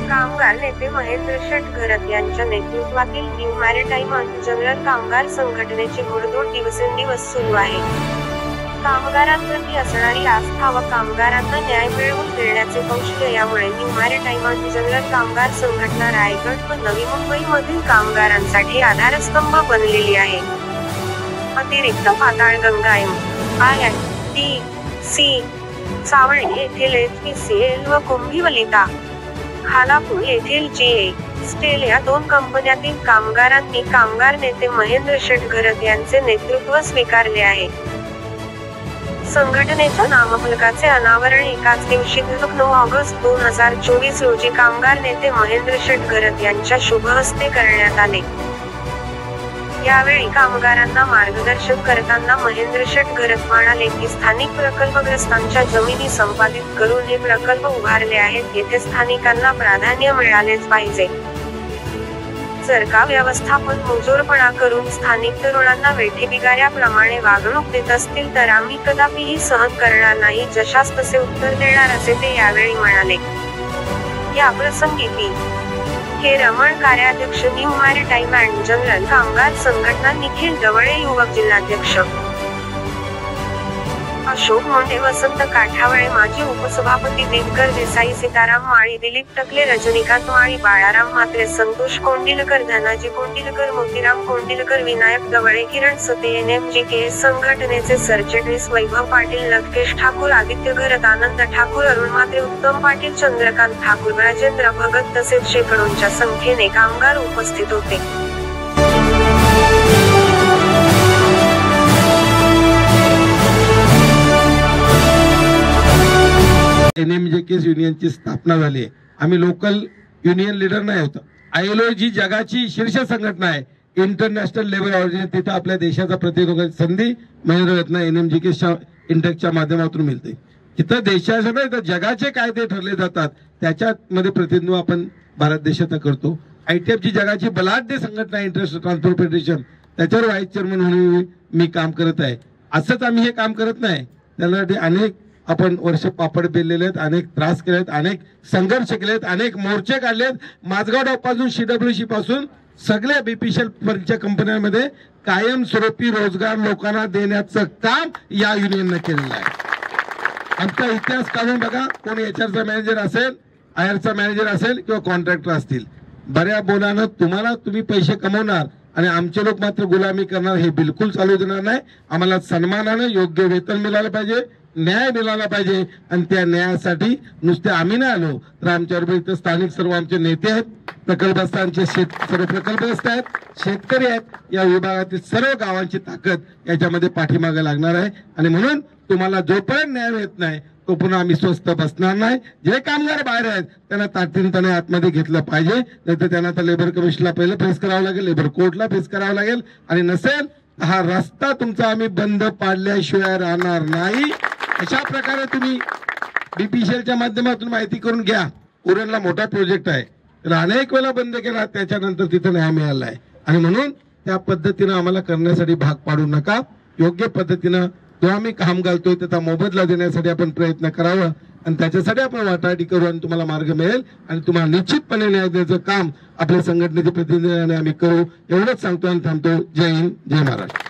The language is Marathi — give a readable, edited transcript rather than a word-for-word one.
कामगार नेते महेंद्र शेटघरत यांच्या नेतृत्वातील न्यू मॅरिटाईम अँड जनरल कामगार संघटनेची घोडदौड दिवसेंदिवस सुरू आहे. कामगारांप्रती असणारी आस्था व कामगारांना न्याय मिळवून देण्याचे कौशल्य यामुळे न्यू मॅरिटाईम अँड जनरल कामगार संघटना रायगड व नवी मुंबईमधील कामगारांसाठी आधारस्तंभ बनलेली आहे. अतिरिक्त पाताळगंगा MIDC सावळी येथील HPCL व कुंभिवलिता खालापूर येथील GA स्टेल या 2 कंपन्यातील कामगारांनी कामगार नेते महेंद्र शेटघरत यांचे नेतृत्व स्वीकारले आहे. संघटनेच्या नामफलकाचे अनावरण एकाच दिवशी 9 ऑगस्ट 2024 रोजी कामगार नेते महेंद्र शेटघरत यांच्या शुभ हस्ते करण्यात आले. यावेळी कामगारांना मार्गदर्शन करताना महेंद्र शेटघरत म्हणाले की स्थानिक प्रकल्पग्रस्तांच्या जमिनी संपादित करून हे प्रकल्प उभारले आहेत, येथे स्थानिकांना प्राधान्य मिळालेच पाहिजे. जर का व्यवस्थापन मुजोरपणा करून स्थानिक तरुणांना वेठीबिगाऱ्याप्रमाणे वागणूक देत असतील तर आम्ही कदापिही सहन करणार नाही, जशास तसे उत्तर देणार असे ते यावेळी म्हणाले. या प्रसंगी के रमण कार्याध्यक्ष न्यू मॅरिटाईम अँड जनरल कामगार संघटना निखिल ढवळे युवक जिल्हाध्यक्ष अशोक मोंढे वसंत काठावळे माजी उपसभापती दिनकर देसाई सीताराम माळी दिलीप टकले रजनीकांत माळी बाळाराम म्हात्रे संतोष कोंडिलकर धनाजी कोंडिलकर मोतीराम कोंडिलकर विनायक ढवळे किरण सते NMGK संघटनेचे सरचिटणीस वैभव पाटील लंकेश ठाकूर आदित्य घरत आनंद ठाकूर अरुण म्हात्रे उत्तम पाटील चंद्रकांत ठाकूर राजेंद्र भगत तसेच शेकडोंच्या संख्येने कामगार उपस्थित होते. NMGK युनियनची स्थापना झाली आहे. आम्ही लोकल युनियन लीडर नाही होतो. ILO जी जगाची शीर्ष संघटना आहे, इंटरनॅशनल लेबर ऑर्गनायझेशन, तिथं आपल्या देशाचा प्रतिनिधी संधी महेंद्र NMGK इंटेकच्या माध्यमातून मिळते. तिथं देशाच्या नाही तर जगाचे कायदे ठरले जातात, त्याच्यामध्ये प्रतिनिधित्व आपण भारत देशात करतो. ITF जी जगाची बलाढ्य संघटना आहे, इंटरनॅशनल ट्रान्सपोर्ट फेडरेशन, त्याच्यावर व्हाईस चेअरमन म्हणून मी काम करत आहे. असंच आम्ही हे काम करत नाही, त्यासाठी अनेक आपण वर्ष पापड बेललेले आहेत, अनेक त्रास केलेत, अनेक संघर्ष केलेत, अनेक मोर्चे काढलेत. माझगाव डॉकपासून CWC पासून सगळ्या BPCL कंपन्यांमध्ये कायमस्वरूपी रोजगार लोकांना देण्याचं काम या युनियनने केलेलं आहे. आमचा इतिहास काढून बघा, कोणी HRचा मॅनेजर असेल, IRचा मॅनेजर असेल किंवा कॉन्ट्रॅक्टर असतील, बऱ्या बोलानं तुम्ही पैसे कमवणार आणि आमचे लोक मात्र गुलामी करणार, हे बिलकुल चालू देणार नाही. आम्हाला सन्मानानं योग्य वेतन मिळालं पाहिजे, न्याय मिळाला पाहिजे आणि त्या न्यायासाठी नुसते आम्ही नाही आलो तर आमच्याबरोबर इथं स्थानिक सर्व आमचे नेते आहेत, प्रकल्पस्थांचे सर्व प्रकल्पग्रस्त आहेत, शेतकरी आहेत. या विभागातील सर्व गावांची ताकद याच्यामध्ये पाठीमागे लागणार आहे आणि म्हणून तुम्हाला जोपर्यंत न्याय मिळत नाही तो पुन्हा आम्ही स्वस्थ बसणार नाही. जे कामगार बाहेर आहेत त्यांना तातडीने आतमध्ये घेतलं पाहिजे, नाहीतर त्यांना तर लेबर कमिशनला पहिलं फेस करावं लागेल, लेबर कोर्टला फेस करावं लागेल आणि नसेल हा रस्ता तुमचा आम्ही बंद पाडल्याशिवाय राहणार नाही. अशा प्रकारे तुम्ही BPCLच्या माध्यमातून माहिती करून घ्या. उरणला मोठा प्रोजेक्ट आहे, त्याला अनेक वेळा बंद केला, त्याच्यानंतर तिथं न्याय मिळाला आहे आणि म्हणून त्या पद्धतीनं आम्हाला करण्यासाठी भाग पाडू नका. योग्य पद्धतीनं जो आम्ही काम घालतोय त्याचा मोबदला देण्यासाठी आपण प्रयत्न करावं आणि त्याच्यासाठी आपण वाटाघाटी करू आणि तुम्हाला मार्ग मिळेल आणि तुम्हाला निश्चितपणे न्याय द्यायचं काम आपल्या संघटनेच्या प्रतिनिधीने आम्ही करू. एवढंच सांगतो आणि थांबतो. जय हिंद, जय महाराष्ट्र.